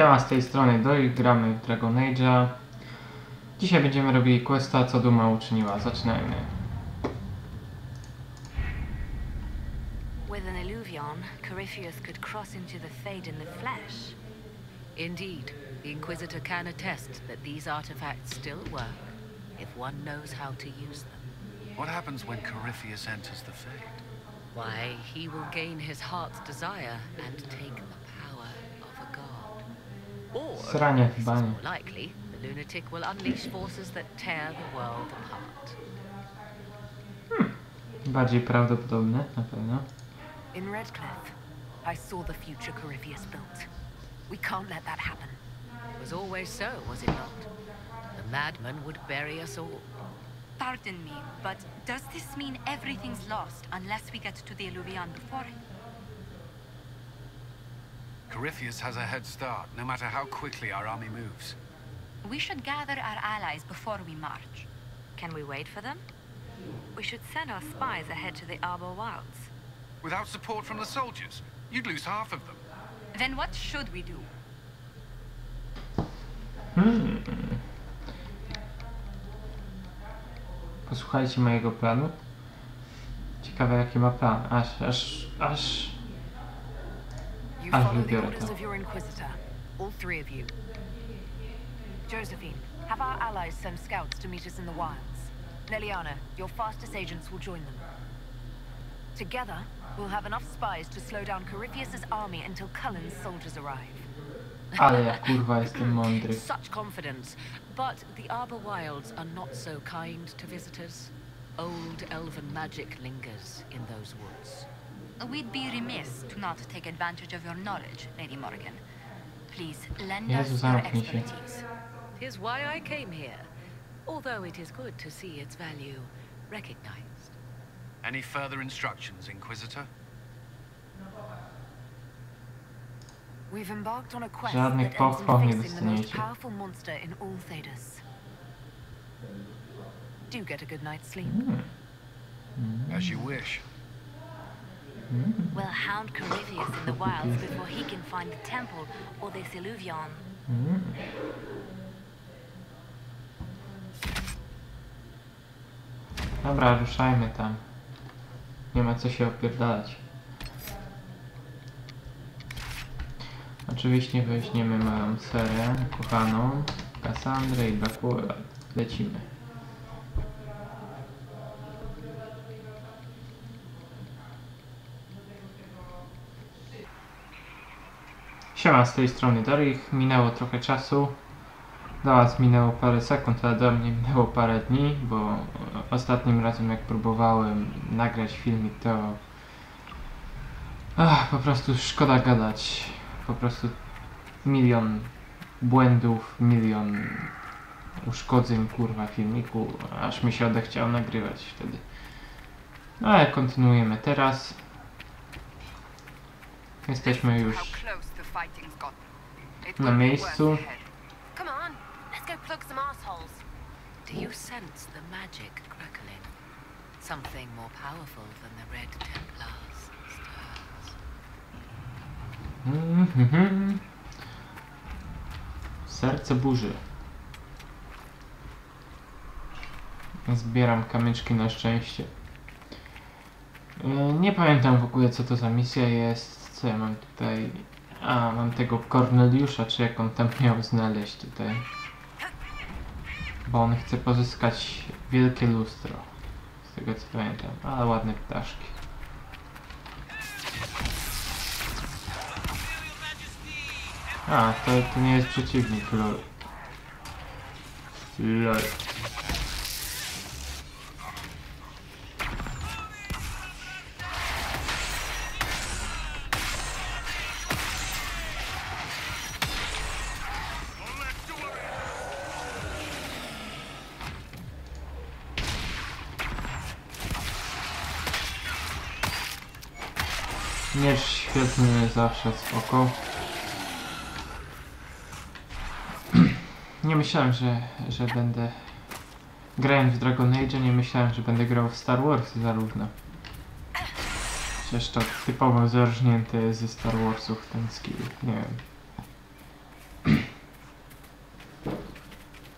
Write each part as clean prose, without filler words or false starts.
Siema, z tej strony Doj, gramy w Dragon Age'a. Dzisiaj będziemy robili questa, co duma uczyniła. Zaczynajmy. With an illuvion, Corypheus could cross into the Fade in the flesh. Indeed, the Inquisitor can attest that these artifacts still work, if one knows how to use them. What happens when Corypheus enters the Fade? Why, he will gain his heart's desire and take the power of a god. Or, Sranie w this is banie. more likely, the lunatic will unleash forces that tear the world apart. Bardziej prawdopodobne, na pewno. In Redcliffe, I saw the future Corypheus built. We can't let that happen. It was always so, was it not? The madman would bury us all. Pardon me, but does this mean everything's lost unless we get to the Illuvion before it? Corypheus has a head start, no matter how quickly our army moves. We should gather our allies before we march. Can we wait for them? We should send our spies ahead to the Arbor Wilds. Without support from the soldiers, you'd lose half of them. Then what should we do? Posłuchajcie mojego planu. Ciekawe jaki ma plan. Aż You I'll follow the reveal it orders now. of your Inquisitor, all three of you. Josephine, have our allies send scouts to meet us in the wilds. Leliana, your fastest agents will join them. Together, we'll have enough spies to slow down Corypheus's army until Cullen's soldiers arrive. Ale ja kurwa jestem mądry. Such confidence. But the Arbor Wilds are not so kind to visitors. Old elven magic lingers in those woods. We'd be remiss to not take advantage of your knowledge, Lady Morgan. Please lend Jezu, us your zamknij się. expertise. 'Tis why I came here, although it is good to see its value recognized. Any further instructions, Inquisitor? We've embarked on a quest Żadnych that ends in pochwał nie facing the most dostaniecie. powerful monster in all Thedas. Do get a good night's sleep. As you wish. We'll hound Corypheus in the wilds before he can find the temple or this illuvion. Dobra, ruszajmy tam. Nie ma co się opierdalać. Oczywiście weźmiemy moją serię kochaną, Kassandrę i brakuje. Lecimy. Siema, z tej strony Dorich. Minęło trochę czasu. Do was minęło parę sekund, ale do mnie minęło parę dni, bo ostatnim razem jak próbowałem nagrać filmik, to po prostu szkoda gadać. Po prostu milion błędów, milion uszkodzeń kurwa filmiku, aż mi się odechciało nagrywać wtedy. No ale kontynuujemy teraz. Jesteśmy już na miejscu. Come on, let's go plug some assholes. Do you sense the magic crackling? Something more powerful than the Red Templars stirs. Serce burzy. Zbieram kamyczki na szczęście. Nie pamiętam w ogóle co to za misja jest. Co ja mam tutaj? A, mam tego Korneliusza, czy jak on tam miał znaleźć tutaj. Bo on chce pozyskać wielkie lustro. Z tego co pamiętam. Ale ładne ptaszki. A, to nie jest przeciwnik, lol. Lol. Miecz świetny, zawsze spoko. Nie myślałem, że będę... Grając w Dragon Age, nie myślałem, że będę grał w Star Wars zarówno. Przecież to typowo zarżnięte ze Star Warsów ten skill, nie wiem.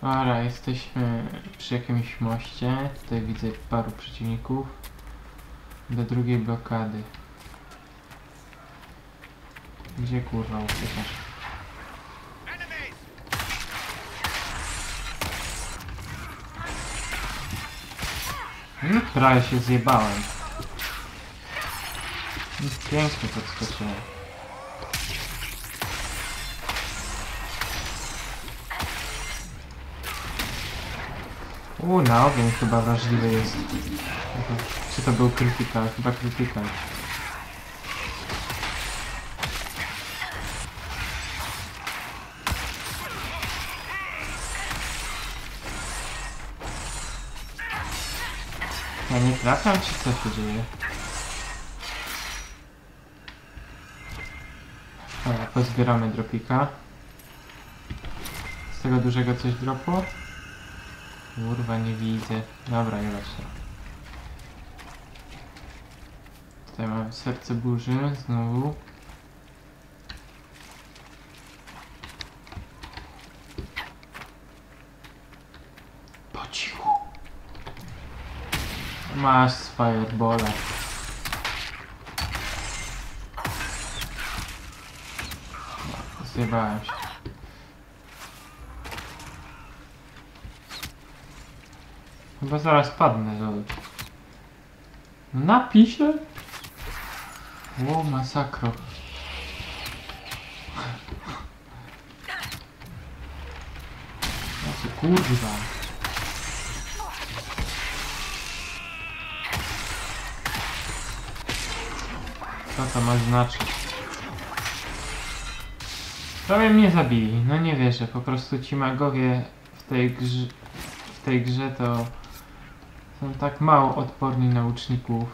Dobra, jesteśmy przy jakimś moście. Tutaj widzę paru przeciwników. Do drugiej blokady. Gdzie kurwa uciekasz? Prawie się zjebałem. Pięknie podskoczyłem. Na ogień chyba wrażliwy jest. Czy to był krytykal? Chyba krytykal. Ja nie trafiam, czy co się dzieje? Dobra, pozbieramy dropika. Z tego dużego coś dropło? Kurwa, nie widzę. Dobra, nie właśnie. Tutaj mamy serce burzy, znowu. Po cichu. Masz z fireballa. No, zjebałem się. Chyba zaraz padnę do ludzi. Napiszę? Ło, masakro. Znaczy, kurwa. Co to ma znaczyć? Prawie mnie zabili. No nie wierzę, po prostu ci magowie w tej grze to są tak mało odporni na łuczników.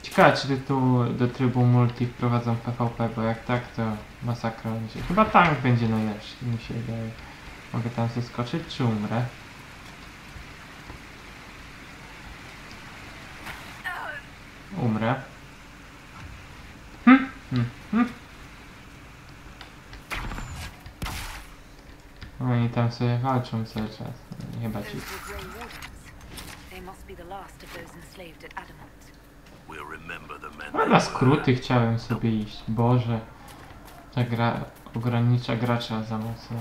Ciekawe, czy tu do trybu multi wprowadzą PvP, bo jak tak, to masakra będzie. Chyba tank będzie najlepszy, mi się wydaje. Mogę tam zeskoczyć, czy umrę? Umrę. Oni tam sobie walczą cały czas. Chyba ci. A na skróty chciałem sobie iść. Boże. Ta gra ogranicza gracza za mocno.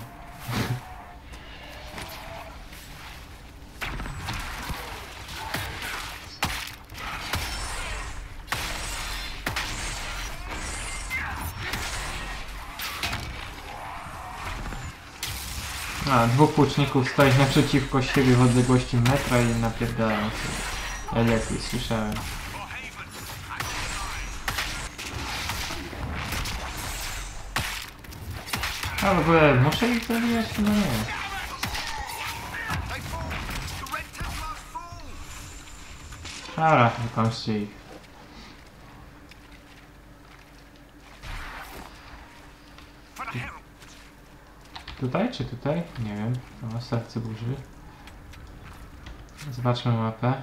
A, dwóch łuczników stoi naprzeciwko siebie w odległości metra i napierdalają się. Ja lepiej słyszałem. A w ogóle muszę ich zabijać? No nie. Dobra, wykończcie ich. Tutaj czy tutaj? Nie wiem. O, serce burzy. Zobaczmy mapę.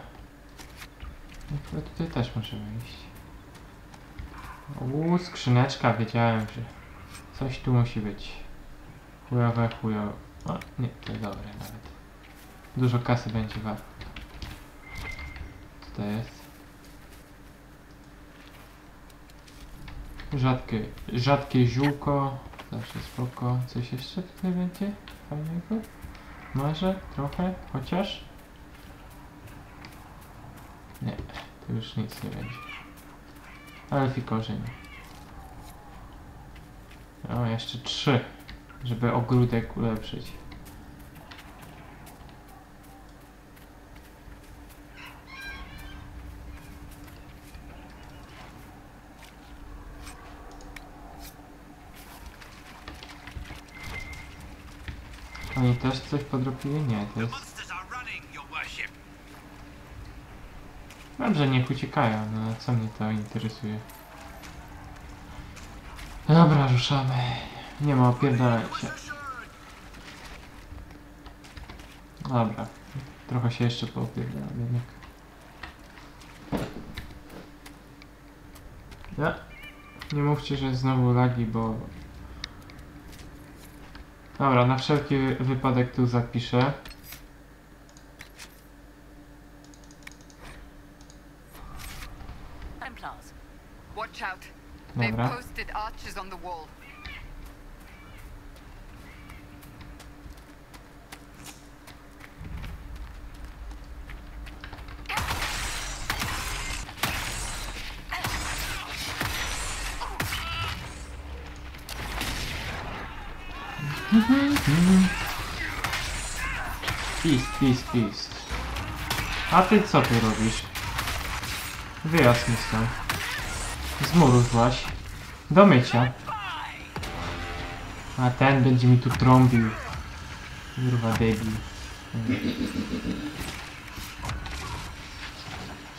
No, chyba tutaj też możemy iść. Skrzyneczka, wiedziałem, że coś tu musi być. Chujowe, chujowe. O, nie, to jest dobre nawet. Dużo kasy będzie warto. Co to jest? Rzadkie ziółko. Zawsze spoko. Coś jeszcze tutaj będzie? Fajnego? Może? Trochę? Chociaż? Nie, to już nic nie będzie. Elfi korzeń. O, jeszcze 3, żeby ogródek ulepszyć. Oni też coś podropili? Nie, to jest... Dobrze, niech uciekają, no co mnie to interesuje. Dobra, ruszamy. Nie ma opierdalania się. Dobra, trochę się jeszcze poopierdalam jednak. Nie mówcie, że znowu lagi, bo... Dobra, na wszelki wypadek tu zapiszę. Templars. Watch out. Dobra. They've posted archers on the wall. Pist. A ty co tu robisz? Wyjazd mi stąd. Z muru złaś. Do mycia. A ten będzie mi tu trąbił. Kurwa debil.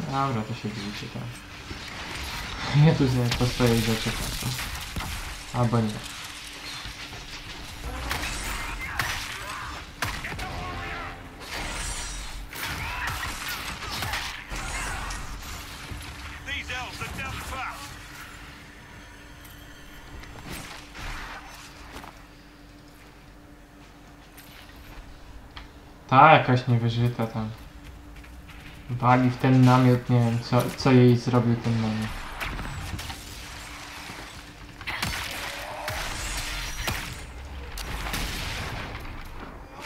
Dobra, to się widzicie tam. Ja tu sobie postoję i zaczekam. Albo nie. Ta jakaś niewyżyta tam. Wali w ten namiot, nie wiem co jej zrobił ten namiot.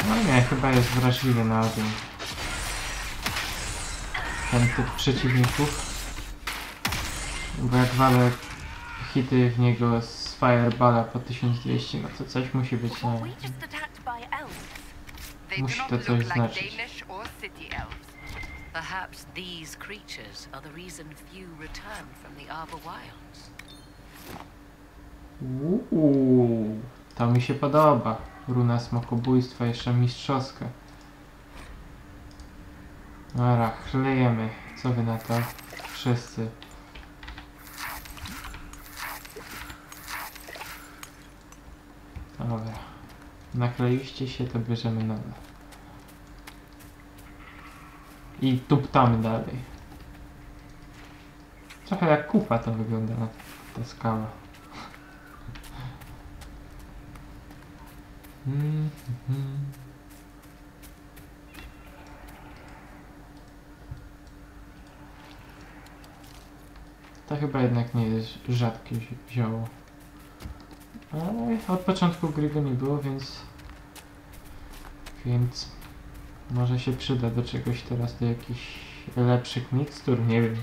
No nie, chyba jest wrażliwy na ogień. Ten typ przeciwników. Bo jak walę hity w niego z Fireballa po 1200, no to coś musi być na... Musi to coś znaczyć. Perhaps these creatures are the reason few return from the Arbor Wilds. To mi się podoba. Runa smokobójstwa, jeszcze mistrzowska. Dobra, chlejemy. Co wy na to? Wszyscy. Dobra. Nakleiście się, to bierzemy nowe. I tuptamy dalej. Trochę jak kupa to wygląda, ta skała. To chyba jednak nie jest rzadkie zioło. Ale od początku gry go nie było, więc może się przyda do czegoś teraz, do jakichś lepszych mikstur, nie wiem.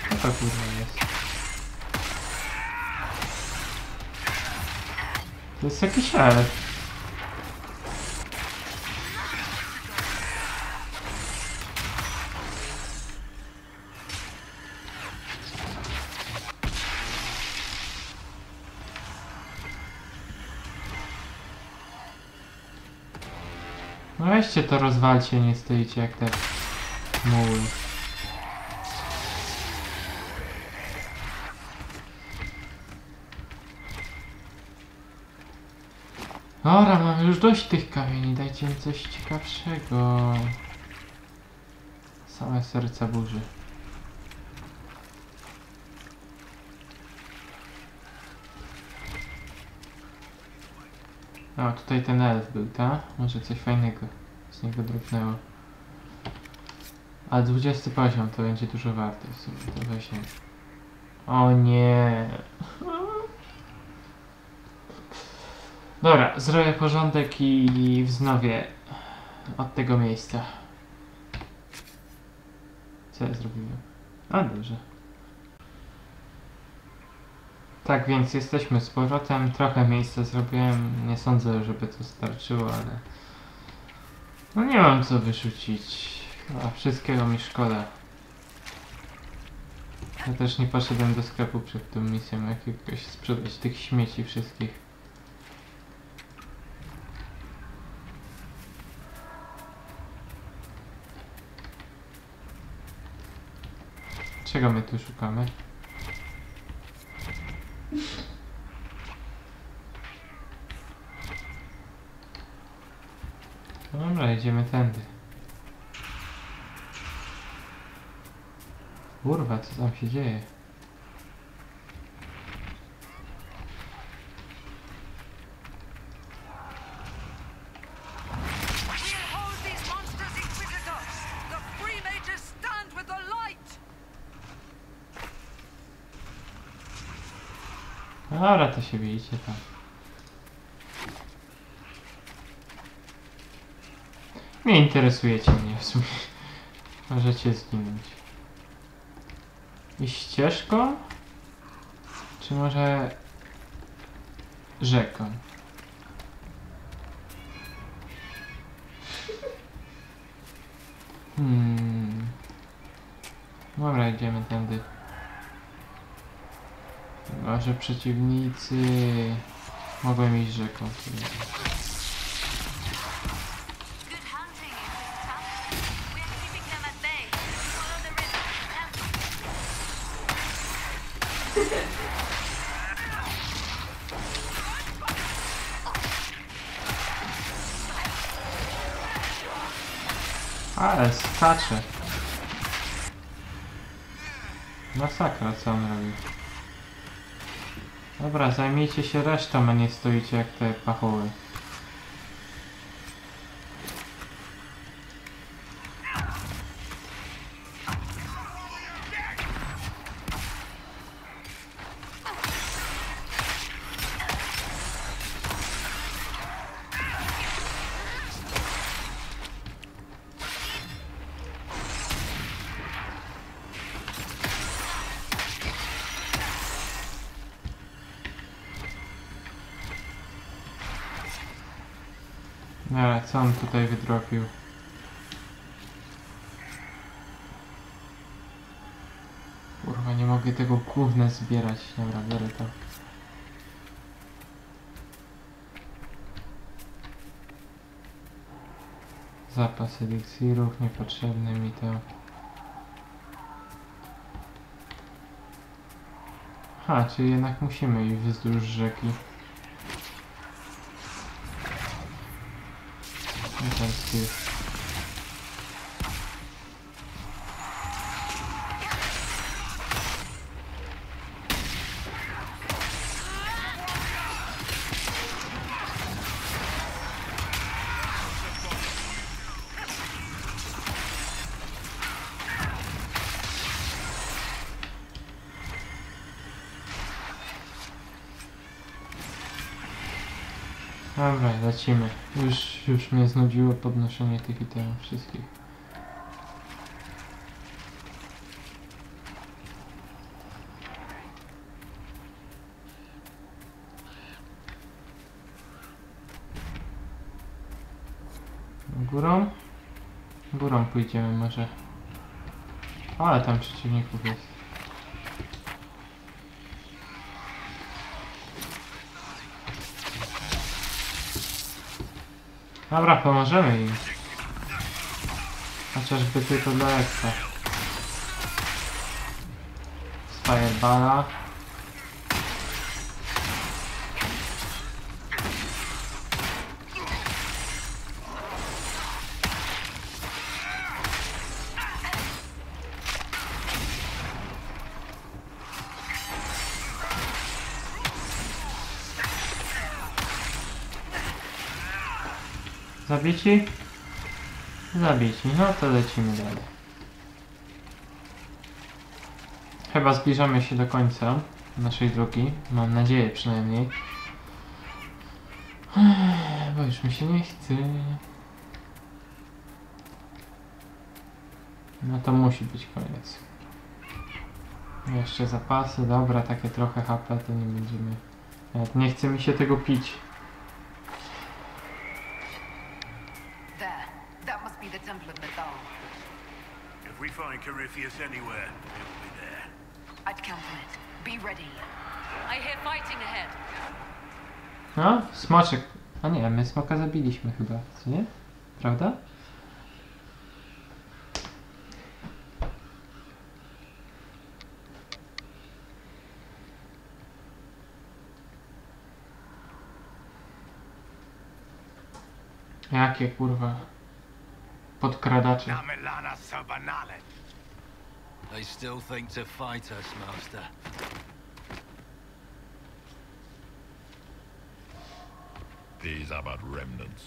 Co to kurwa jest? To jest jakiś elf. No weźcie to rozwalcie, nie stoicie jak te muły. Dobra, mamy już dość tych kamieni, dajcie mi coś ciekawszego. Same serca burzy. O, tutaj ten elf był, tak? Może coś fajnego z niego dropnęło. A 20 poziom to będzie dużo warte w sumie, to weźmy. O nie. Dobra, zrobię porządek i wznowię od tego miejsca. Co ja zrobiłem? A, dobrze. Tak, więc jesteśmy z powrotem. Trochę miejsca zrobiłem. Nie sądzę, żeby to starczyło, ale... No nie mam co wyrzucić. A wszystkiego mi szkoda. Ja też nie poszedłem do sklepu przed tą misją, jakiegoś sprzedać tych śmieci wszystkich. Czego my tu szukamy? Dobra, idziemy tędy. Kurwa, co tam się dzieje? Behold these monsters, Inquisitors! The free mages stand with the light! Dobra, to się bijcie tam. Nie interesujecie mnie w sumie. Możecie zginąć. I ścieżką? Czy może rzeką? Dobra, idziemy tędy. Może przeciwnicy mogą iść rzeką. Ale skacze. Masakra, co on robi. Dobra, zajmijcie się resztą, a nie stoicie jak te pachoły. Ale co on tutaj wydropił? Kurwa, nie mogę tego gówna zbierać. Dobra, biorę to. Zapas eliksirów, niepotrzebne mi to. Ha, czyli jednak musimy iść wzdłuż rzeki. Dobra, lecimy. Już mnie znudziło podnoszenie tych itemów wszystkich. Górą? Górą pójdziemy może. Ale tam przeciwników jest. Dobra, pomożemy im. Chociażby tylko dla ekstra. Z fireballa. Zabici? Zabici, no to lecimy dalej. Chyba zbliżamy się do końca naszej drogi, mam nadzieję przynajmniej. Bo już mi się nie chce. No to musi być koniec. Jeszcze zapasy, dobra, takie trochę HP to nie będziemy... Nawet nie chce mi się tego pić. If we find Corypheus anywhere, it'll be there. I'd count on it. Be ready. I hear fighting ahead. No, smoczek. A nie, my smoka zabiliśmy chyba, co nie? Prawda? Jakie kurwa podkradacze. They still think to fight us, Master. These are but remnants.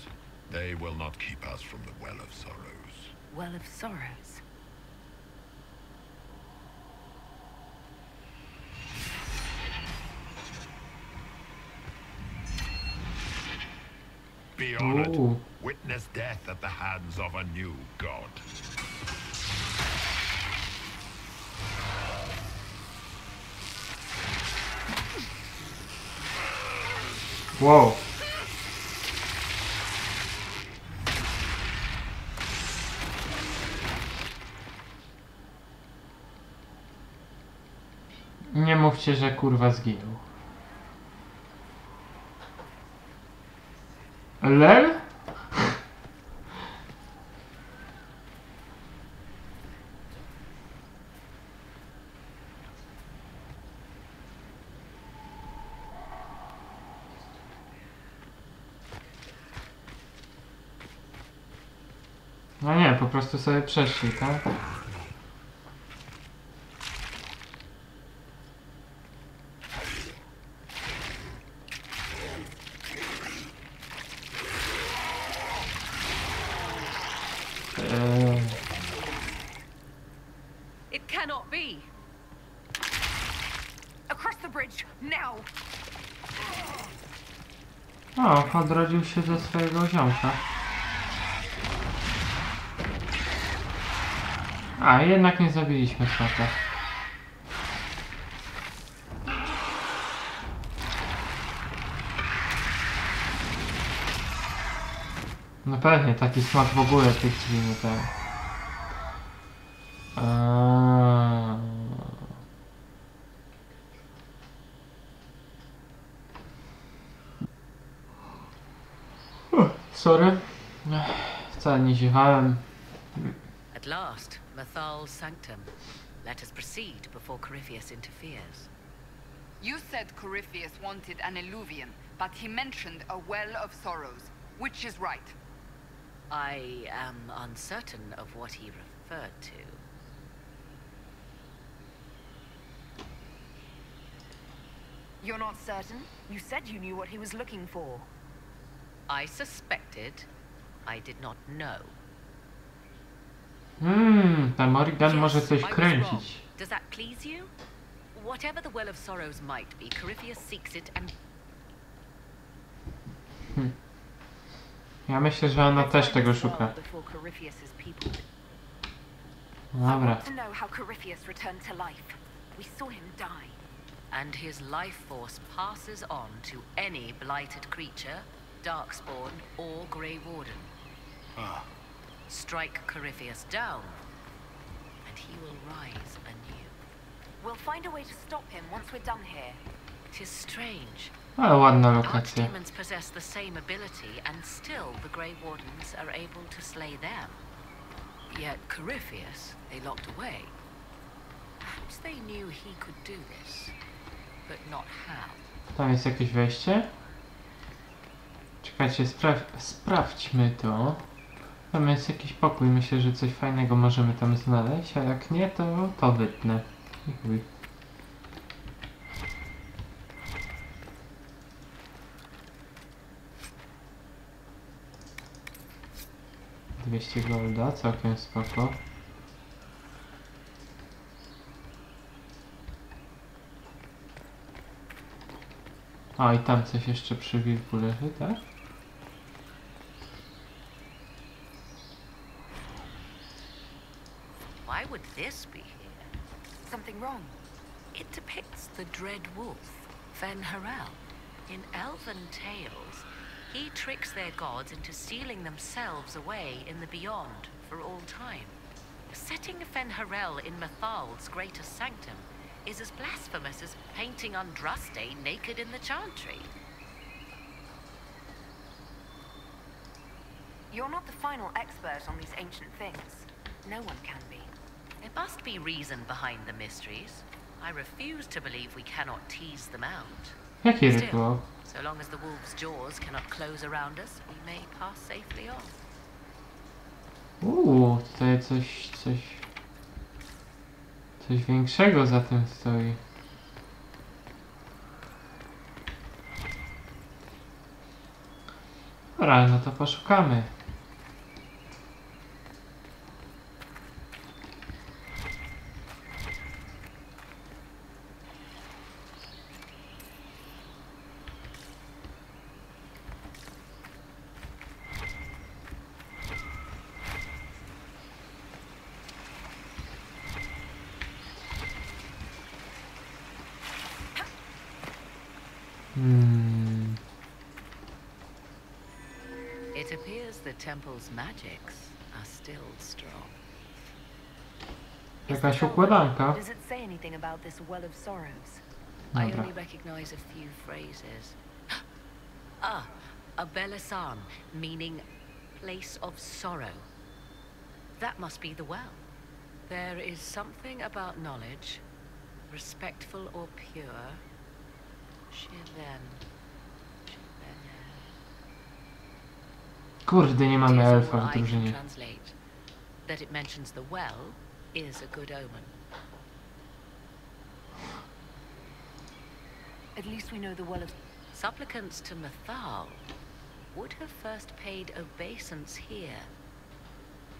They will not keep us from the Well of Sorrows. Well of Sorrows. Be honored. Ooh. Witness death at the hands of a new god. Wow. Nie mówcie, że kurwa zginął. Lel? No nie, po prostu sobie przeszli, tak? It cannot be. Across the bridge, now! O, odrodził się ze swojego ziomka. A, jednak nie zabiliśmy smaka. No pewnie, taki smak w ogóle tych drzwi nie ten. Sorry. Wcale nie ziewałem. At last, Mathal's sanctum. Let us proceed before Corypheus interferes. You said Corypheus wanted an alluvium, but he mentioned a well of sorrows. Which is right? I am uncertain of what he referred to. You're not certain? You said you knew what he was looking for. I suspected. I did not know. Ten Morrigan może coś I was kręcić. wrong. Does that please you? Whatever the Well of Sorrows might be, Corypheus seeks it and... Ja myślę, że ona też tego szuka. Dobra. To know how Corypheus returned to life. We saw him die. And his life force passes on to any blighted creature, darkspawn, or Grey Warden. Strike Corypheus down, and he will rise anew. We'll find a way to stop him once we're done here. It is strange. Ale ładna Dark lokacja. demons possess the same ability, and still the Grey Wardens are able to slay them. Yet Corypheus, they locked away. Perhaps they knew he could do this, but not how. Tam jest jakieś wejście? Czekajcie, sprawdźmy to. Tam jest jakiś pokój, myślę, że coś fajnego możemy tam znaleźć, a jak nie, to wytnę. I chuj. $200 golda, całkiem spoko. A i tam coś jeszcze przy wilku leży, tak? Why would this be here? Something wrong? It depicts the dread wolf, Fen-Harel. In elven tales, he tricks their gods into sealing themselves away in the beyond for all time. Setting Fen-Harel in Mathal's greatest sanctum is as blasphemous as painting Andraste naked in the chantry. You're not the final expert on these ancient things. No one can be. There must be reason behind the mysteries. I refuse to believe we cannot tease them out. Jaki Still, rytuał? so long as the wolf's jaws cannot close around us, we may pass safely on. Tutaj coś większego za tym stoi. Dobra, no to poszukamy. It appears the temple's magics are still strong. Jakaś układanka. Does it say anything about this well of sorrows? I Dobra. only recognize a few phrases. A Belasan, meaning place of sorrow. That must be the well. There is something about knowledge, respectful or pure. Shiven. Kurde, nie mamy It is elfa all w I can drużynie. translate. That it mentions the well is a good omen. At least we know the well of... Supplicants to Mathal would have first paid obeisance here.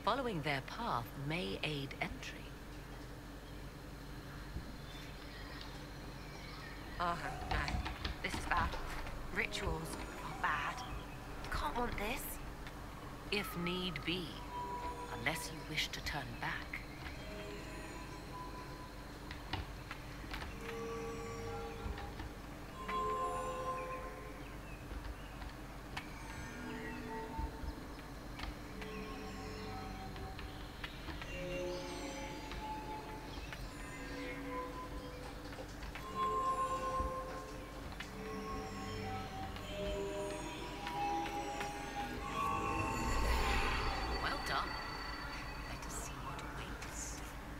Following their path may aid entry. Oh, no. This is bad. Rituals are bad. Can't want this. If need be, unless you wish to turn back.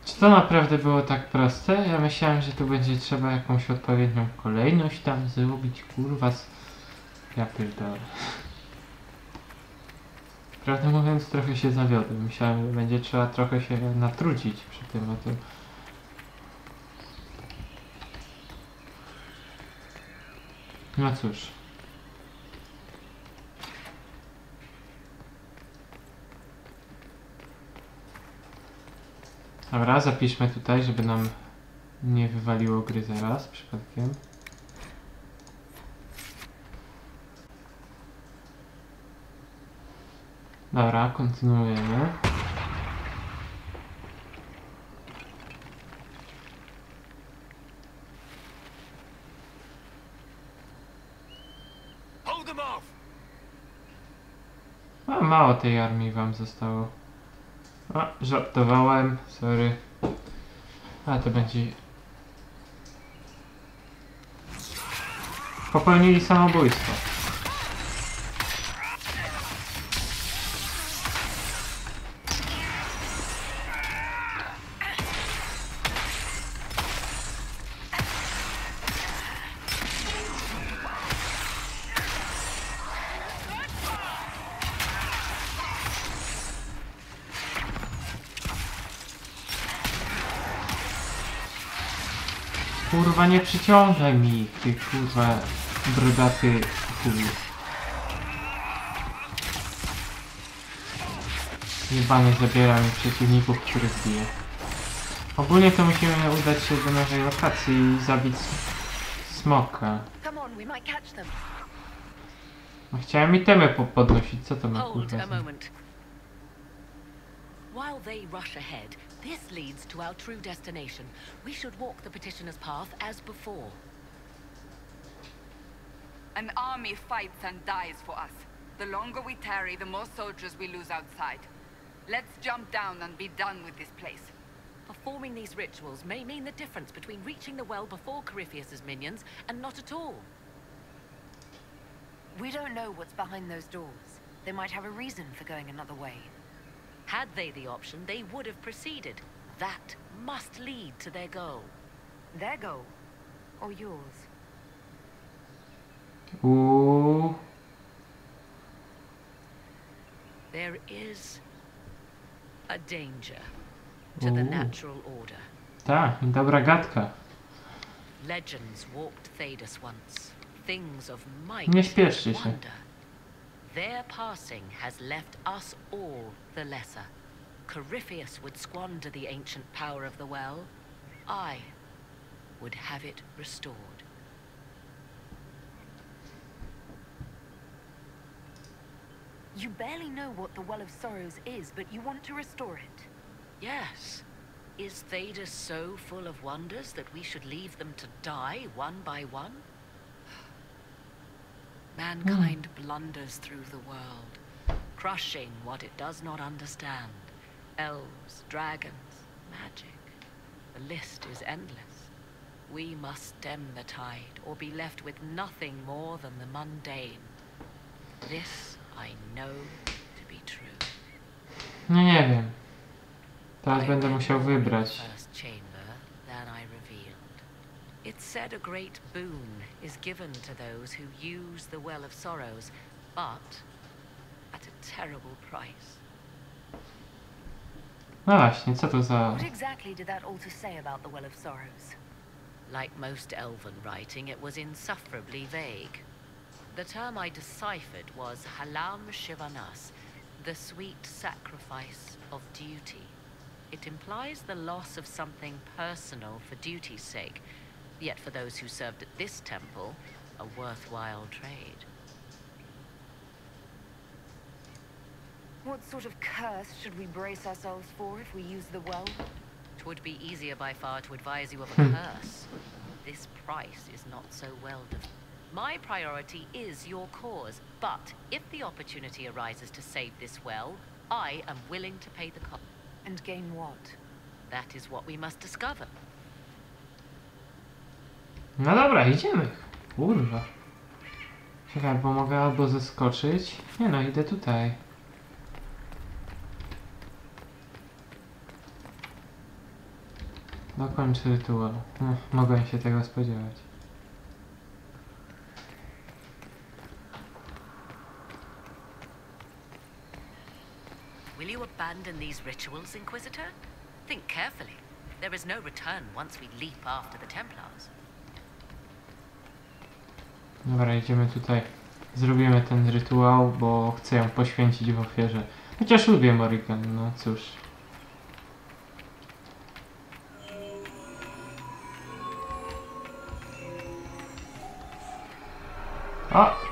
Czy to naprawdę było tak proste? Ja myślałem, że tu będzie trzeba jakąś odpowiednią kolejność tam zrobić, kurwa. Ja pierdolę. Prawdę mówiąc, trochę się zawiodłem. Myślałem, że będzie trzeba trochę się natrudzić przy tym, a to... No cóż. Dobra, zapiszmy tutaj, żeby nam nie wywaliło gry zaraz przypadkiem. Dobra, kontynuujemy. Hold them off! A mało tej armii wam zostało. A, żartowałem, sorry. A to będzie... Popełnili samobójstwo. Kurwa, nie przyciągaj mi, ty kurwa brodaty chuj. Jebany zabiera mi przeciwników, których bije. Ogólnie to musimy udać się do nowej lokacji i zabić smoka. Come on, we might catch them. No, chciałem itemy podnosić, co to ma Hold kurwa a znaczyć? moment. While they rush ahead, this leads to our true destination. We should walk the petitioner's path as before. An army fights and dies for us. The longer we tarry, the more soldiers we lose outside. Let's jump down and be done with this place. Performing these rituals may mean the difference between reaching the well before Corypheus's minions and not at all. We don't know what's behind those doors. They might have a reason for going another way. Had they the option, they would have proceeded. That must lead to their goal. Their goal, or yours? There is a danger to the natural order. Tak, dobra gadka. Legends walked Thedas once. Things of might Nie śpieszcie and się. wonder. Their passing has left us all the lesser. Corypheus would squander the ancient power of the well. I would have it restored. You barely know what the Well of Sorrows is, but you want to restore it. Yes. Is Thedas so full of wonders that we should leave them to die one by one? Mankind blunders through the world, crushing what it does not understand. Elves, dragons, magic. The list is endless. We must stem the tide, or be left with nothing more than the mundane. This I know to be true. No nie wiem. Teraz będę musiał wybrać. First chamber, then I revealed. It's said a great boon is given to those who use the Well of Sorrows, but at a terrible price. No właśnie, co to za... What exactly did that altar say about the Well of Sorrows? Like most elven writing, it was insufferably vague. The term I deciphered was Halam Shivanas, the sweet sacrifice of duty. It implies the loss of something personal for duty's sake, yet for those who served at this temple, a worthwhile trade. What sort of curse should we brace ourselves for if we use the well? 'Twould be easier by far to advise you of a curse. This price is not so well defined. My priority is your cause, but if the opportunity arises to save this well, I am willing to pay the cost. And gain what? That is what we must discover. No dobra, idziemy. Kurwa. Czekaj, bo mogę albo zeskoczyć. Nie no, idę tutaj. Dokończ rytuał. Mogłem się tego spodziewać. Will you abandon these rituals, Inquisitor? Think carefully. There is no return once we leap after the Templars. Dobra, idziemy tutaj. Zrobimy ten rytuał, bo chcę ją poświęcić w ofierze. Chociaż lubię Morrigan, no cóż. O!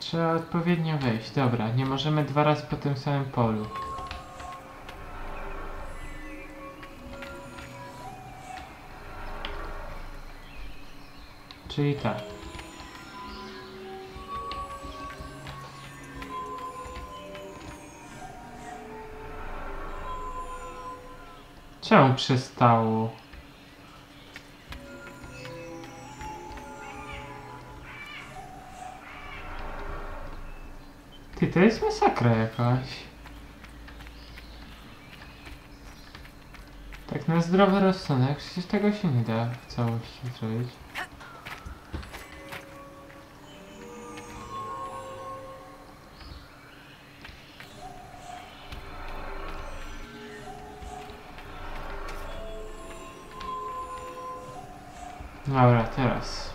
Trzeba odpowiednio wejść. Dobra, nie możemy 2 razy po tym samym polu. Czyli tak. Czemu przestało? Ty, to jest masakra jakaś. Tak na zdrowy rozsądek, przecież tego się nie da w całości zrobić. Dobra, teraz.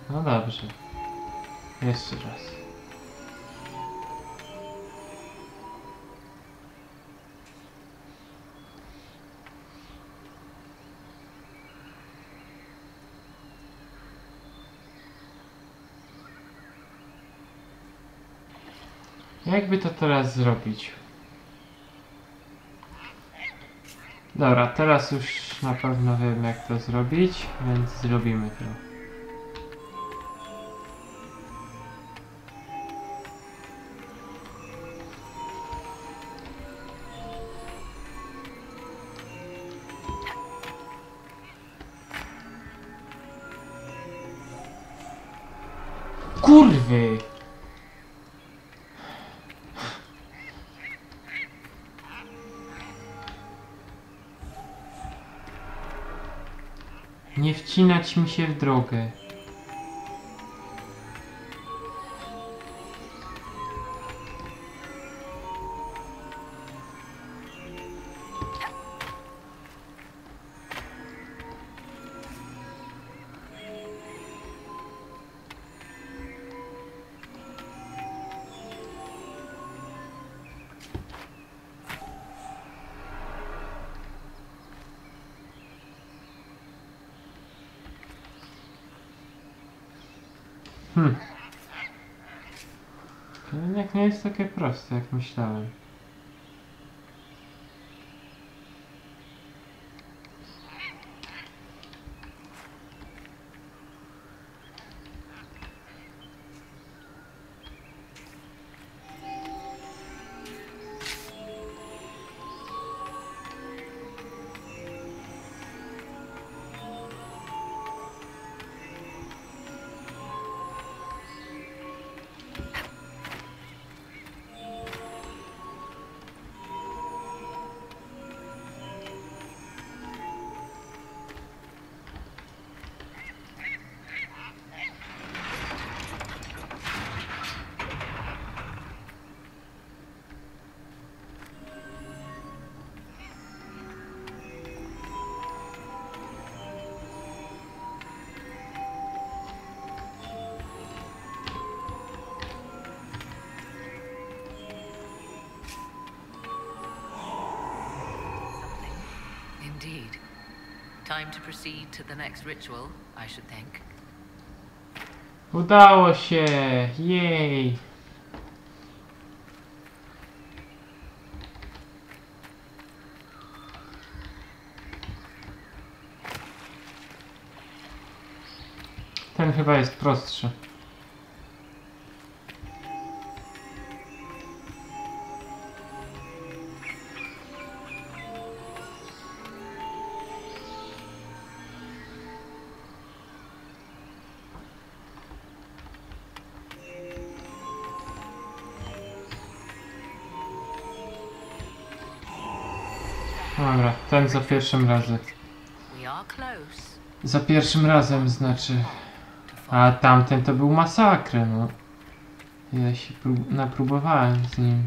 No dobrze. Jeszcze raz. Jakby to teraz zrobić? Dobra, teraz już na pewno wiem jak to zrobić, więc zrobimy to. Kurwy! Nie wcinać mi się w drogę. To jednak nie jest takie proste, jak myślałem. Indeed. Time to proceed to the next ritual, I should think. Udało się! Jej! Ten chyba jest prostszy. Dobra, ten za pierwszym razem. We are close. Za pierwszym razem znaczy. A tamten to był masakra, no. Ja się napróbowałem z nim.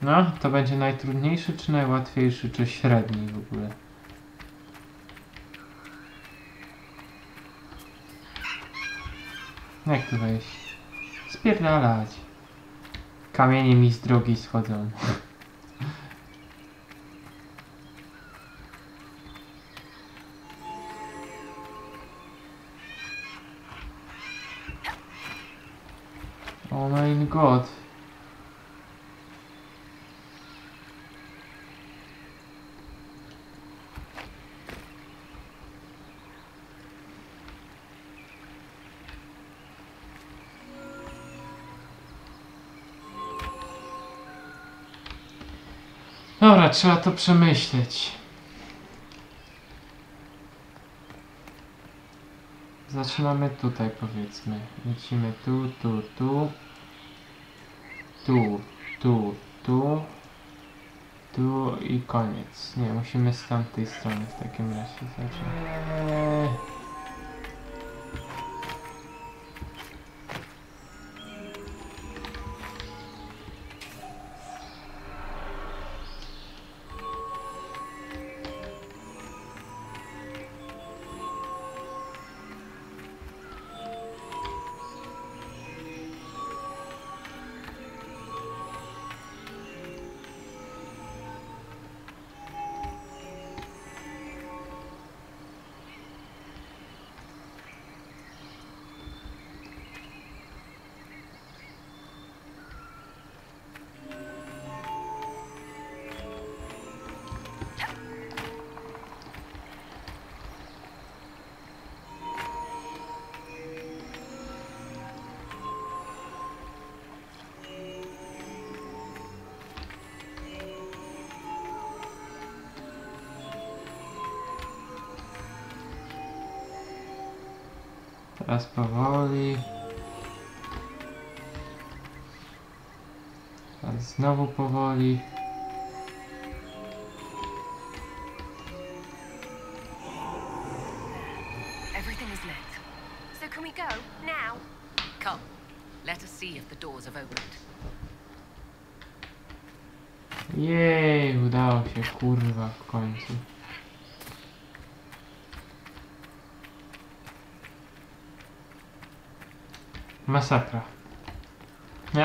No, to będzie najtrudniejszy, czy najłatwiejszy, czy średni w ogóle? Jak tu wejść? Spierdalać. Kamienie mi z drogi schodzą. Oh my god. Dobra, trzeba to przemyśleć. Zaczynamy tutaj, powiedzmy. Lecimy tu, tu, tu. Tu, tu, tu. Tu i koniec. Nie, musimy z tamtej strony w takim razie zacząć. Teraz powoli. Teraz znowu powoli. Everything is lit. So can we go now? Come, let us see if the doors have opened. Jej, udało się, kurwa, w końcu. Masakra.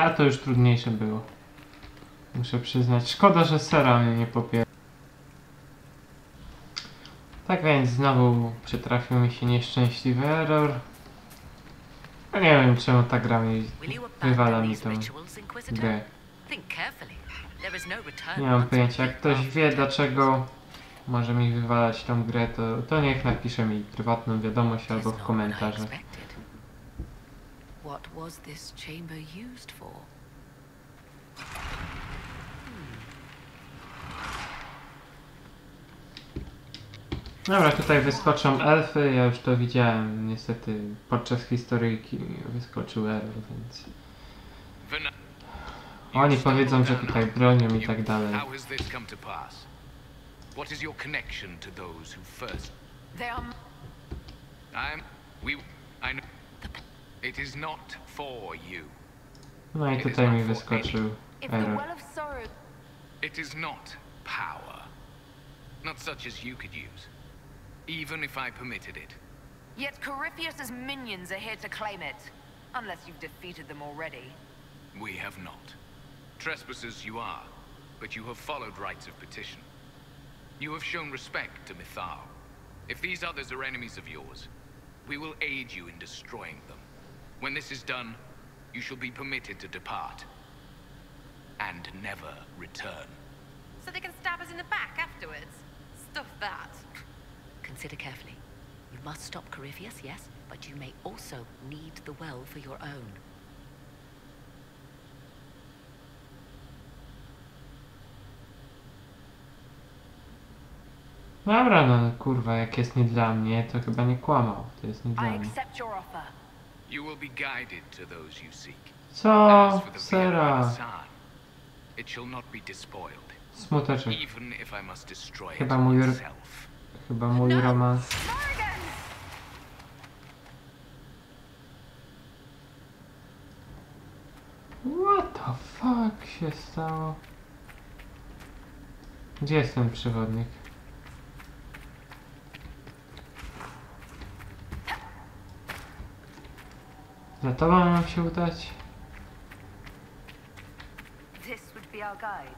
A to już trudniejsze było. Muszę przyznać. Szkoda, że sera mnie nie popiera. Tak więc znowu przytrafił mi się nieszczęśliwy error. Ja nie wiem, czemu ta gra mi wywala mi tą grę. Nie mam pojęcia. Jak ktoś wie, dlaczego może mi wywalać tą grę, to niech napisze mi prywatną wiadomość albo w komentarzach. What was this chamber used for? Dobra, tutaj wyskoczą elfy, ja już to widziałem, niestety podczas historyjki wyskoczył error, więc... Oni powiedzą, że tutaj bronią i tak dalej. What is your connection to those who first... They are... I know... It is not for you. No i tutaj mi wyskoczył If the error. well of sorrow... It is not power. Not such as you could use. Even if I permitted it. Yet Corypheus's minions are here to claim it. Unless you've defeated them already. We have not. Trespassers you are, but you have followed rites of petition. You have shown respect to Mythal. If these others are enemies of yours, we will aid you in destroying them. When this is done, you shall be permitted to depart. And never return. So they can stab us in the back afterwards? Stuff that. Consider carefully. You must stop Corypheus, yes, but you may also need the well for your own. Dobra, no kurwa, jak jest nie dla mnie, to chyba nie kłamał. To jest nie dla I mnie. accept your offer. You will be guided to those you seek. Co? As for the Sera. Vietnam, it shall not be despoiled, Smuteczek. even if I must destroy it Chyba mój myself. Chyba mój romans. What the fuck się stało? Gdzie jest ten przewodnik? Za tobą mam się udać? This would be our guide.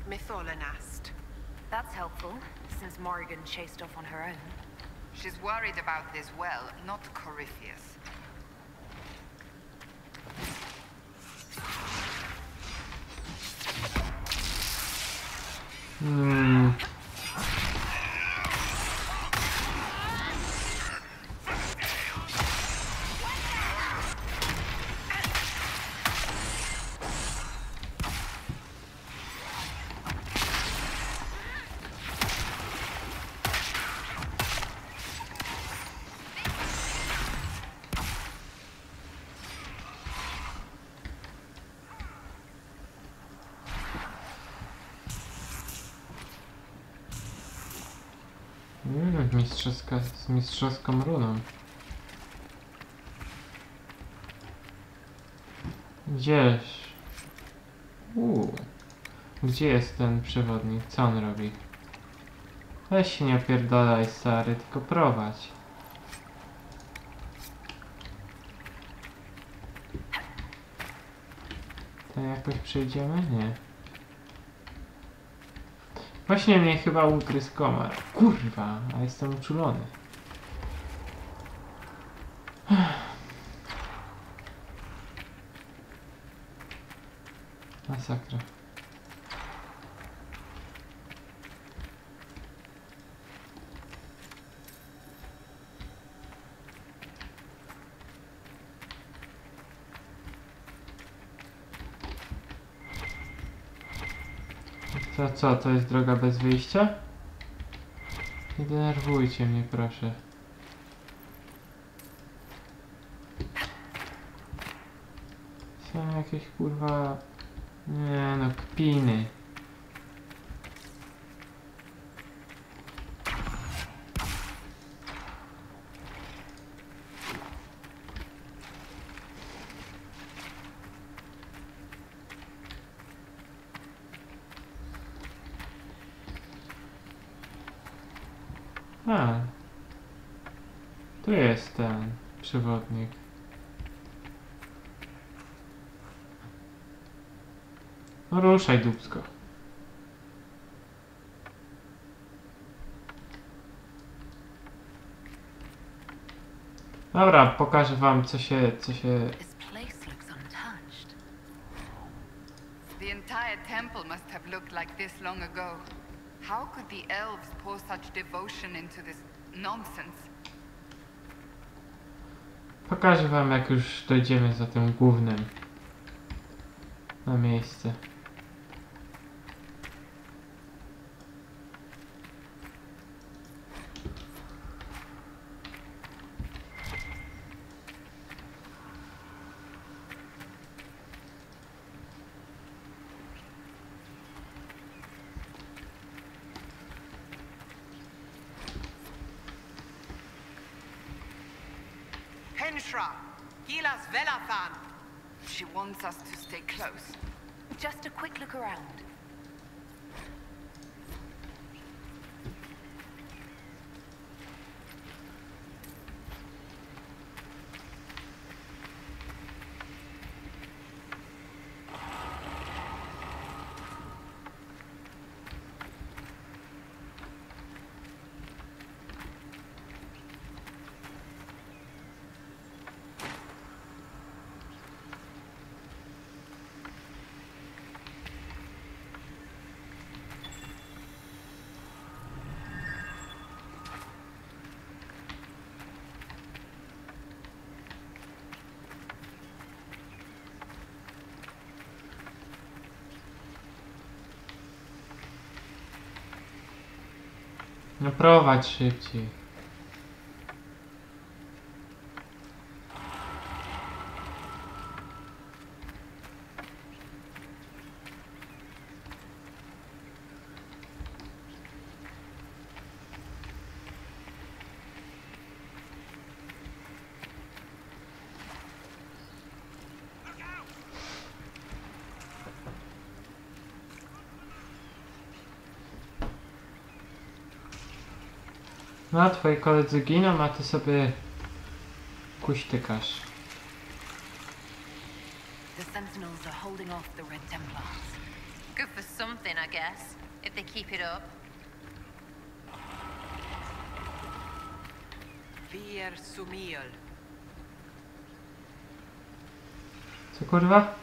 Mytholanast. That's helpful, since Morrigan chased off on her own. She's worried about this well, not Corypheus. Z mistrzowską runą. Gdzież? Gdzie jest ten przewodnik? Co on robi? Weź się nie opierdalaj, stary, tylko prowadź. To jakoś przejdziemy? Nie. Właśnie mnie chyba ugryzł komar. Kurwa, a jestem uczulony. Masakra. To co, to jest droga bez wyjścia? Nie denerwujcie mnie, proszę. jakieś kurwa... Nie no, kpiny. A, tu jest ten przewodnik. No ruszaj, dupsko. Dobra, pokażę wam co się... This place looks untouched. The entire temple must have looked like this long ago. How could the elves pour such devotion into this nonsense? Pokażę wam jak już dojdziemy za tym głównym. Na miejsce. She wants us to stay close. Just a quick look around. No prowadź szybciej. No, twoi koledzy giną, a ty sobie kuśtykasz. The Sentinels are holding off the Red Templars. Good for something, I guess, if they keep it up. Vier sumiel. Co kurwa?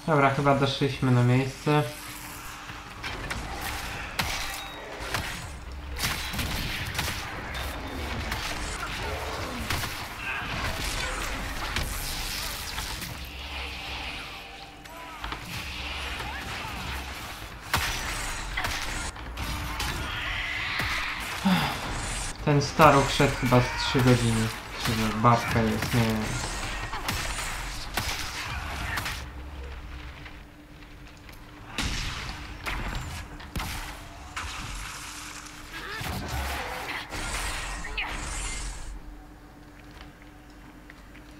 Dobra, chyba doszliśmy na miejsce. Ten staruch szedł chyba z 3 godziny. Czy babka jest, nie wiem.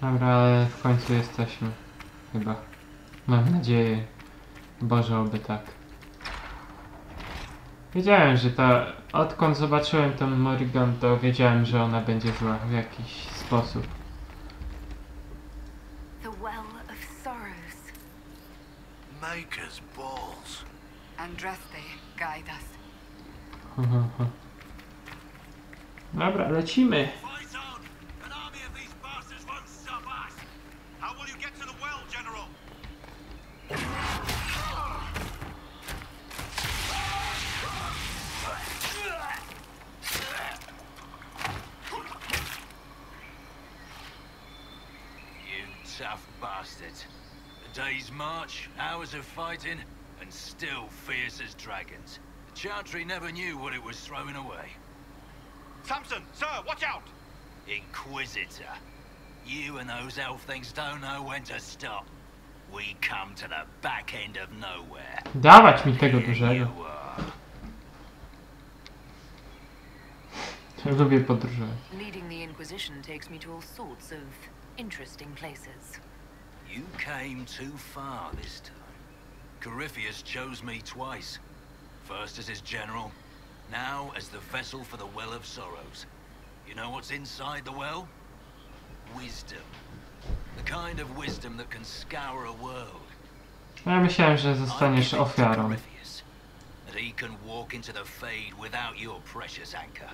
Dobra, ale w końcu jesteśmy. Chyba. Mam nadzieję. Boże, oby tak. Wiedziałem, że ta... Odkąd zobaczyłem tą Morrigan, to wiedziałem, że ona będzie zła w jakiś sposób. The well of sorrows. Maker's balls. Andraste, guide us. Dobra, lecimy. Fight on! An army of these bastards won't stop us! How will you get to the well, General? You tough bastards. A day's march, hours of fighting, and still fierce as dragons. The Chantry never knew what it was throwing away. Samson, sir, watch out! Inkwizycja. You and those elf things don't know when to stop. We come to the back end of nowhere. Dawać mi tego dużego. You are. Lubię podróżować. Leading the Inquisition takes me to all sorts of interesting places. You came too far this time. Corypheus chose me twice. First as his general, now as the vessel for the Well of Sorrows. You know what's inside the well? Wisdom. The kind of wisdom that can scour a world. Ja myślałem, że zostaniesz ofiarą. Corypheus, that he can walk into the Fade without your precious anchor.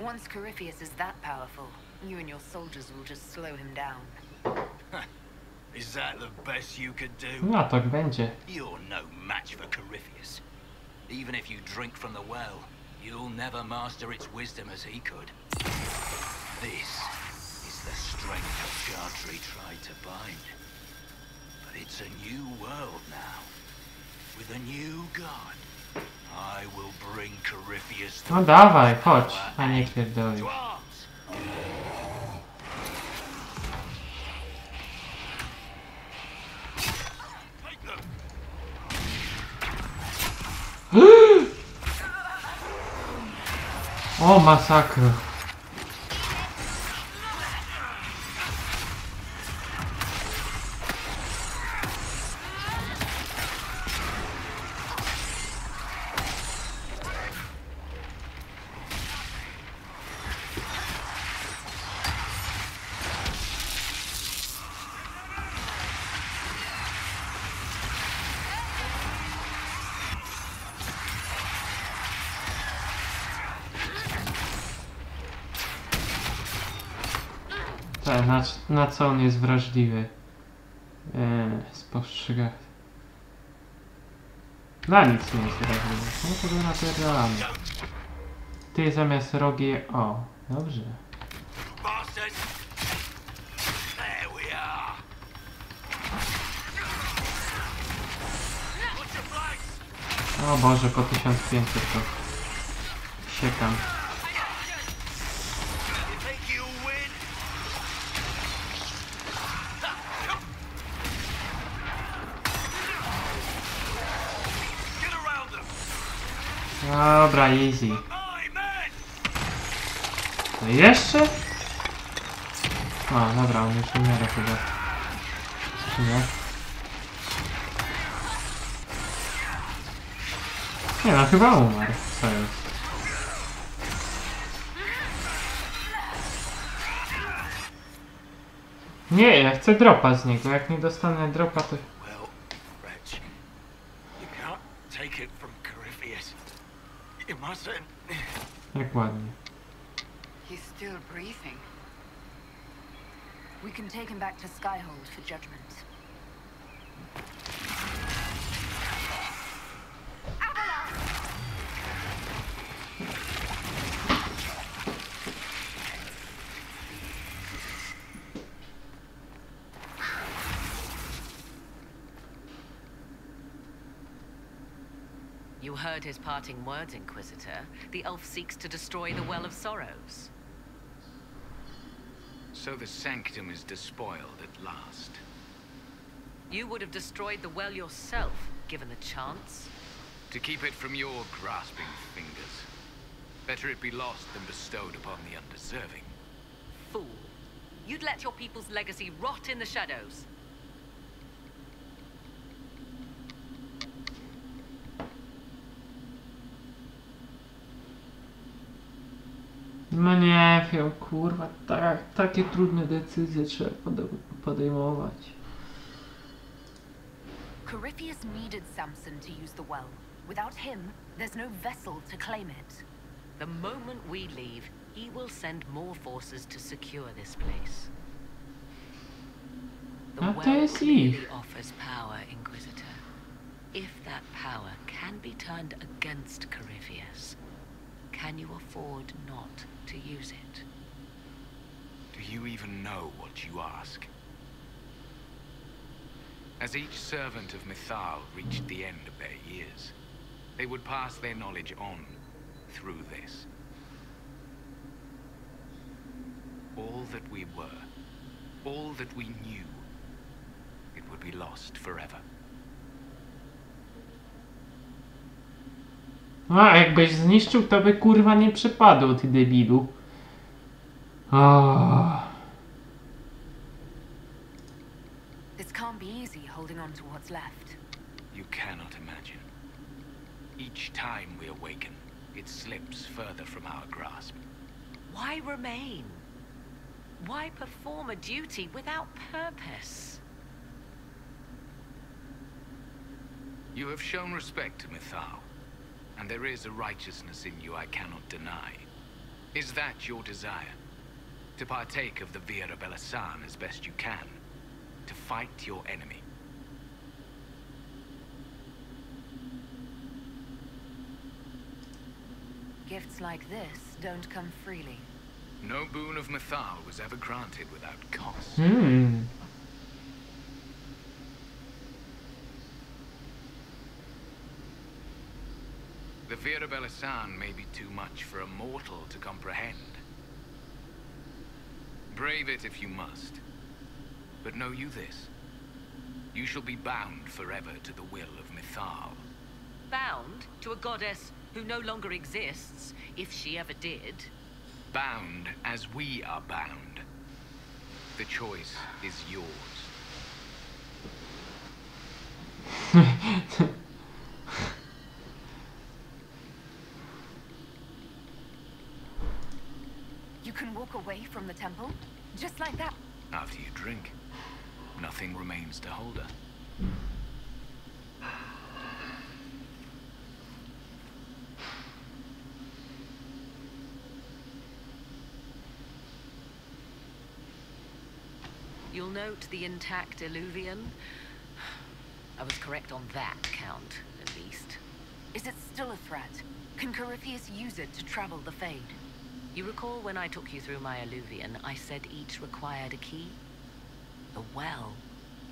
Once Corypheus is that powerful, you and your soldiers will just slow him down. Is that the best you could do? No tak będzie. You're no match for Corypheus. Even if you drink from the well, you'll never master its wisdom as he could. This is the strength the Chantry tried to bind. But it's a new world now, with a new god. I will bring Corypheus to No dawaj, chodź, a nie pierdolę. to arms. O, masakra. Na co on jest wrażliwy? Spostrzega. Na nic nie jest wrażliwy. No to go napierdalamy. Ty zamiast rogi... O, dobrze. Bastards! There we are. Watch your flanks! O Boże, po 1500 to... Siekam. You think you'll win? Get around them! Dobra, easy. My men! No i jeszcze? O, dobra, on już umiera chyba. Czy nie? Nie no, chyba umarł. Co jest? Nie, ja chcę dropa z niego. Jak nie dostanę dropa, to... Well, wretch, you can't take it from Corypheus. You mustn't. Jak ładnie. He's still breathing. We can take him back to Skyhold for judgment. You heard his parting words, Inquisitor. The elf seeks to destroy the Well of Sorrows. So the sanctum is despoiled at last. You would have destroyed the well yourself, given the chance. To keep it from your grasping fingers. Better it be lost than bestowed upon the undeserving. Fool. You'd let your people's legacy rot in the shadows. No nie wiem, kurwa, takie trudne decyzje trzeba podejmować. Corypheus needed Samson to use the well. Without him, there's no vessel to claim it. The moment we leave, he will send more forces to secure this place. The A to well jest clearly ich. offers power, Inquisitor. If that power can be turned against Corypheus, can you afford not to use it? Do you even know what you ask? As each servant of Mythal reached the end of their years, they would pass their knowledge on through this. All that we were, all that we knew, it would be lost forever. A, jakbyś zniszczył, to by kurwa nie przepadł, ty debilu. This can't be easy holding on to what's left. You cannot imagine. Each time we awaken, it slips further from our grasp. Why remain? Why perform a duty without purpose? You have shown respect to Mythal, and there is a righteousness in you I cannot deny. Is that your desire? To partake of the Viera Belasan as best you can? To fight your enemy? Gifts like this don't come freely. No boon of Mythal was ever granted without cost. The Viera Belasan may be too much for a mortal to comprehend. Brave it if you must. But know you this. You shall be bound forever to the will of Mythal. Bound to a goddess who no longer exists, if she ever did. Bound as we are bound. The choice is yours. You can walk away from the temple? Just like that? After you drink, nothing remains to hold her. You'll note the intact illuvian. I was correct on that count, at least. Is it still a threat? Can Corypheus use it to travel the Fade? You recall when I took you through my illuvian, I said each required a key? The well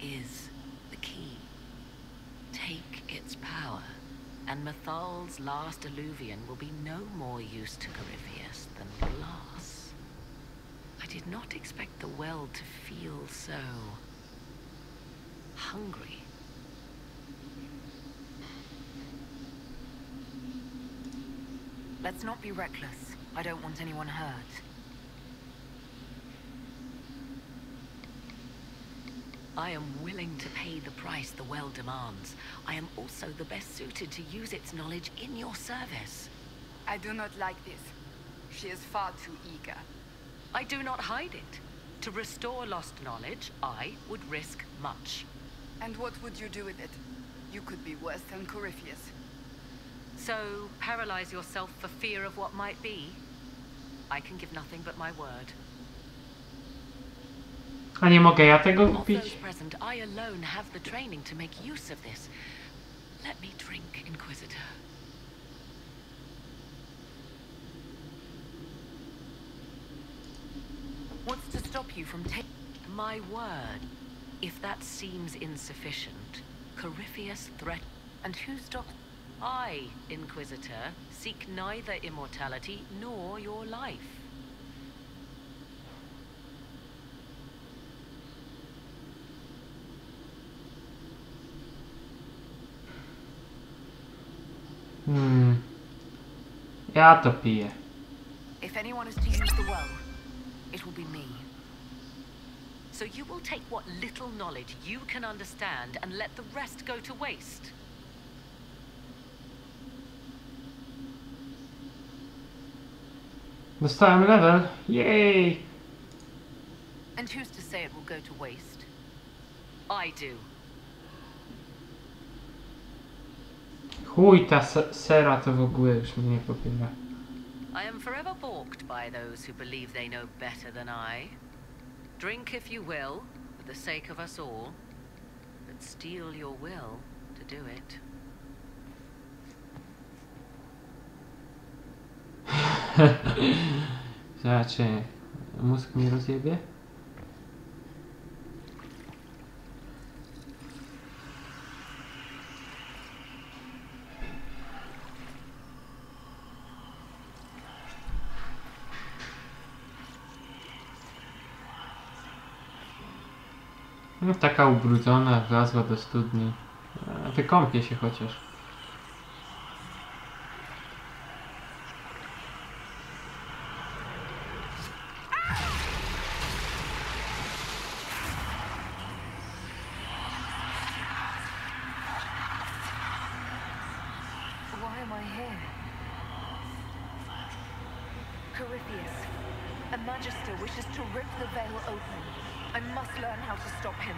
is the key. Take its power, and Mythal's last illuvian will be no more use to Corypheus than glass. I did not expect the well to feel so hungry. Let's not be reckless. I don't want anyone hurt. I am willing to pay the price the well demands. I am also the best suited to use its knowledge in your service. I do not like this. She is far too eager. I do not hide it. To restore lost knowledge, I would risk much. And what would you do with it? You could be worse than Corypheus. So, paralyze yourself for fear of what might be? I can give nothing but my word. A nie mogę ja tego Of those kupić? present, I alone have the training to make use of this. Let me drink, Inquisitor. What's to stop you from taking... My word. If that seems insufficient, Corypheus threat... And who stops... I, Inquisitor, seek neither immortality nor your life. Ja to piję. If anyone is to use the well, it will be me. So you will take what little knowledge you can understand and let the rest go to waste. Dostałem level. Jej! And who's to say it will go to waste? I do. Chuj, ta sera to w ogóle już mnie nie popiera. I am forever balked by those who believe they know better than I. Drink if you will, for the sake of us all, but steel your will to do it. Zobaczcie, mózg mi rozjebie? No, taka ubrudzona, wlazła do studni. Wykąpie się chociaż. Why am I here? Corypheus, a magister wishes to rip the veil open. I must learn how to stop him.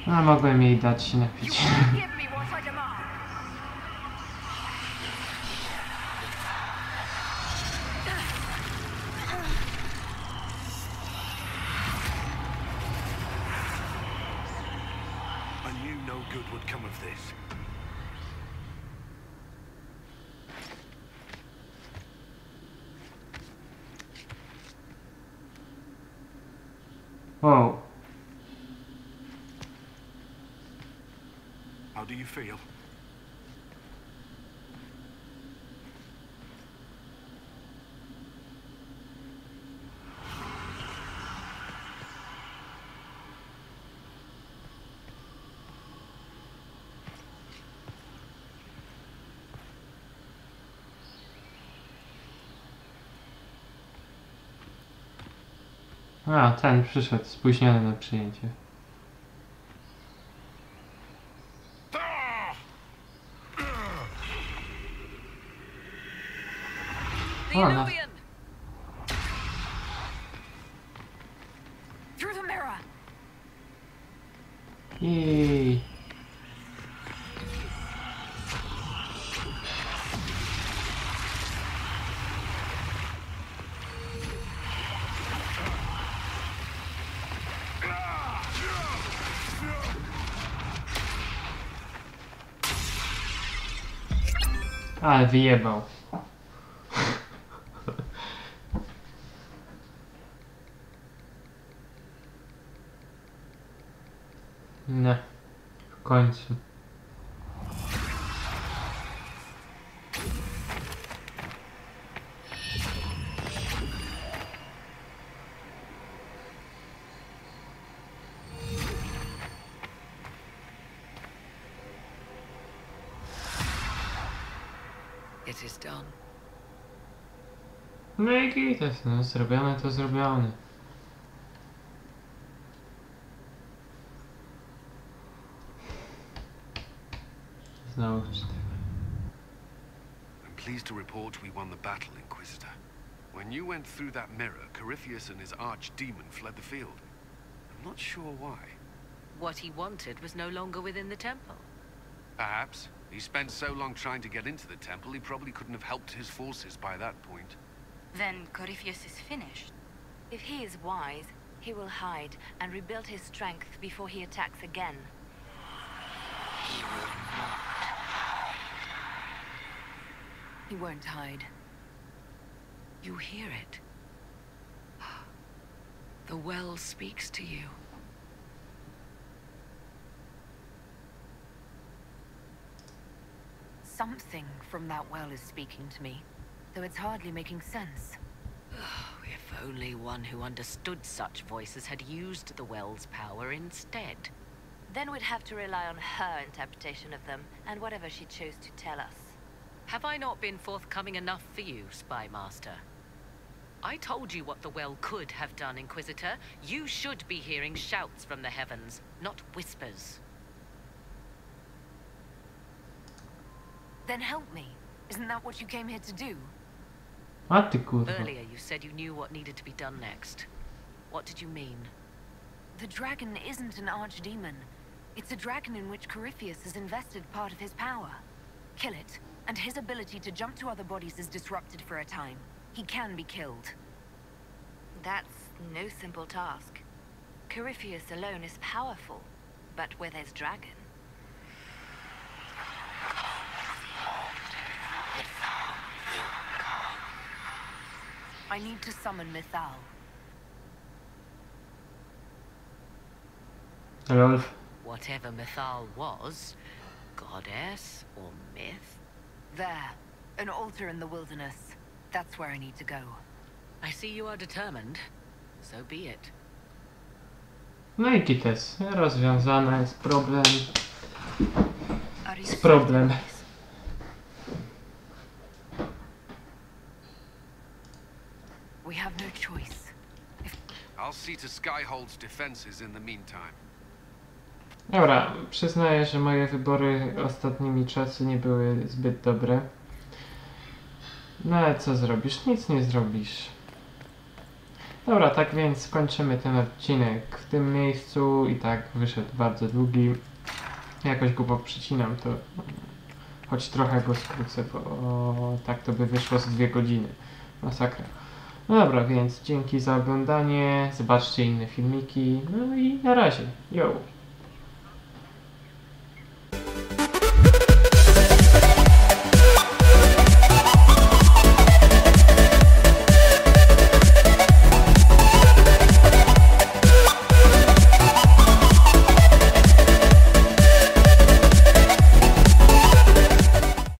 A mogłem jej dać się napić. Give me what I demand. I knew no good would come of this. Wow. How do you feel? A, ten przyszedł, spóźniony na przyjęcie. The Oh, no. Illuvian! Through the mirror. Jej. Ale wyjebał. Nie, w końcu. It is done. No i gites, no zrobione to zrobione. Znowu czytam. I'm pleased to report we won the battle, Inquisitor. When you went through that mirror, Corypheus and his archdemon fled the field. I'm not sure why. What he wanted was no longer within the temple. Perhaps. He spent so long trying to get into the temple, he probably couldn't have helped his forces by that point. Then Corypheus is finished. If he is wise, he will hide and rebuild his strength before he attacks again. He will not. He won't hide. You hear it. The well speaks to you. Something from that well is speaking to me, though it's hardly making sense. If only one who understood such voices had used the well's power instead. Then we'd have to rely on her interpretation of them, and whatever she chose to tell us. Have I not been forthcoming enough for you, Spy Master? I told you what the well could have done, Inquisitor. You should be hearing shouts from the heavens, not whispers. Then help me. Isn't that what you came here to do? A ty kurwa. Earlier you said you knew what needed to be done next. What did you mean? The dragon isn't an archdemon. It's a dragon in which Corypheus has invested part of his power. Kill it, and his ability to jump to other bodies is disrupted for a time. He can be killed. That's no simple task. Corypheus alone is powerful, but where there's dragon... I need to summon Mythal. Rolf. Whatever Mythal was, goddess or myth? There, an altar in the wilderness. That's where I need to go. I see you are determined. So be it. No i kites. Rozwiązane jest problem. Z problem. We have no choice. I'll see to Skyhold's defenses in the meantime. Dobra, przyznaję, że moje wybory ostatnimi czasy nie były zbyt dobre. No ale co zrobisz? Nic nie zrobisz. Dobra, tak więc kończymy ten odcinek w tym miejscu. I tak wyszedł bardzo długi. Jakoś go poprzycinam, to choć trochę go skrócę, bo tak to by wyszło z 2 godziny. Masakra. No dobra, więc dzięki za oglądanie. Zobaczcie inne filmiki. No i na razie. Yo!